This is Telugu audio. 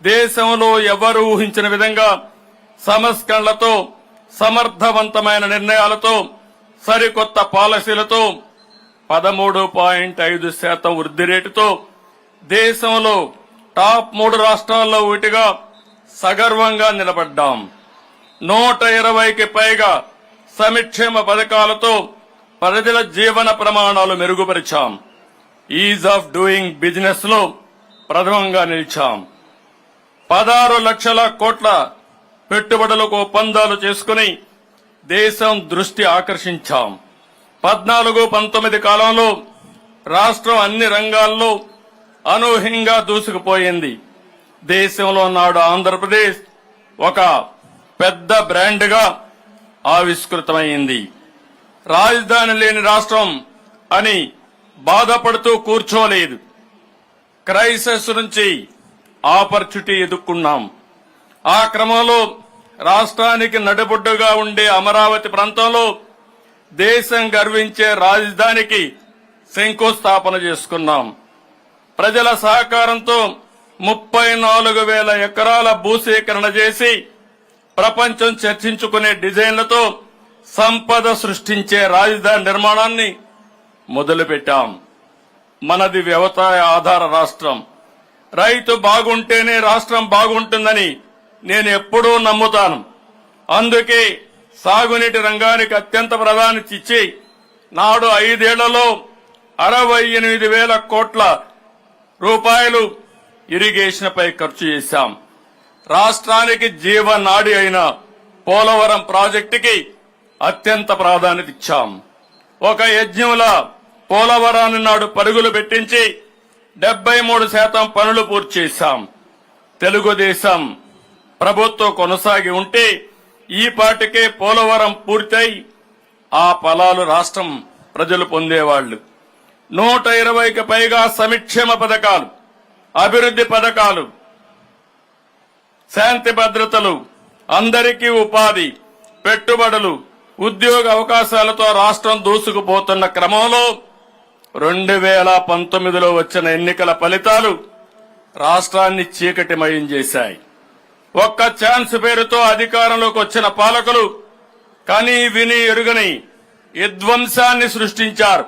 దేశంలో ఎవరు ఊహించిన విధంగా సంస్కరణలతో, సమర్థవంతమైన నిర్ణయాలతో, సరికొత్త పాలసీలతో 13.5% వృద్ధి రేటుతో దేశంలో టాప్ 3 రాష్ట్రాల్లో ఒకటిగా సగర్వంగా నిలబడ్డాం. 120కి పైగా సంక్షేమ పథకాలతో ప్రజల జీవన ప్రమాణాలు మెరుగుపరిచాం. ఈజ్ ఆఫ్ డూయింగ్ బిజినెస్ లో ప్రథమంగా నిలిచాం. 16 లక్షల కోట్ల పెట్టుబడులకు ఒప్పందాలు చేసుకుని దేశం దృష్టి ఆకర్షించాం. 14-19 కాలంలో రాష్ట్రం అన్ని రంగాల్లో అనూహ్యంగా దూసుకుపోయింది. దేశంలో నాడు ఆంధ్రప్రదేశ్ ఒక పెద్ద బ్రాండ్ గా ఆవిష్కృతమైంది. రాజధాని లేని రాష్ట్రం అని బాధపడుతూ కూర్చోలేదు. క్రైసిస్ నుంచి ఆపర్చునిటీ ఎదుర్కొన్నాం. ఆ క్రమంలో రాష్ట్రానికి నడిబొడ్డుగా ఉండే అమరావతి ప్రాంతంలో దేశం గర్వించే రాజధానికి శంకుస్థాపన చేసుకున్నాం. ప్రజల సహకారంతో 34,000 ఎకరాల భూసేకరణ చేసి ప్రపంచం చర్చించుకునే డిజైన్లతో సంపద సృష్టించే రాజధాని నిర్మాణాన్ని మొదలుపెట్టాం. మనది వ్యవసాయ ఆధార రాష్ట్రం. రైతు బాగుంటేనే రాష్ట్రం బాగుంటుందని నేను ఎప్పుడూ నమ్ముతాను. అందుకే సాగునీటి రంగానికి అత్యంత ప్రాధాన్యత ఇచ్చి నాడు 5 ఏళ్లలో 68,000 కోట్ల రూపాయలు ఇరిగేషన్ పై ఖర్చు చేశాం. రాష్ట్రానికి జీవనాడి అయిన పోలవరం ప్రాజెక్టుకి అత్యంత ప్రాధాన్యత ఇచ్చాం. ఒక యజ్ఞంలా పోలవరాన్ని నాడు పరుగులు పెట్టించి 73% పనులు పూర్తి చేశాం. తెలుగుదేశం ప్రభుత్వం కొనసాగి ఉంటే ఈ పాటికే పోలవరం పూర్తయి ఆ ఫలాలు రాష్ట్రం ప్రజలు పొందేవాళ్లు. 120కి పైగా సంక్షేమ పథకాలు, అభివృద్ధి పథకాలు, శాంతి భద్రతలు, అందరికీ ఉపాధి, పెట్టుబడులు, ఉద్యోగ అవకాశాలతో రాష్ట్రం దూసుకుపోతున్న క్రమంలో 2019లో వచ్చిన ఎన్నికల ఫలితాలు రాష్ట్రాన్ని చీకటిమయం చేశాయి. ఒక్క ఛాన్స్ పేరుతో అధికారంలోకి వచ్చిన పాలకులు కనీ విని ఎరుగని విధ్వంసాన్ని సృష్టించారు.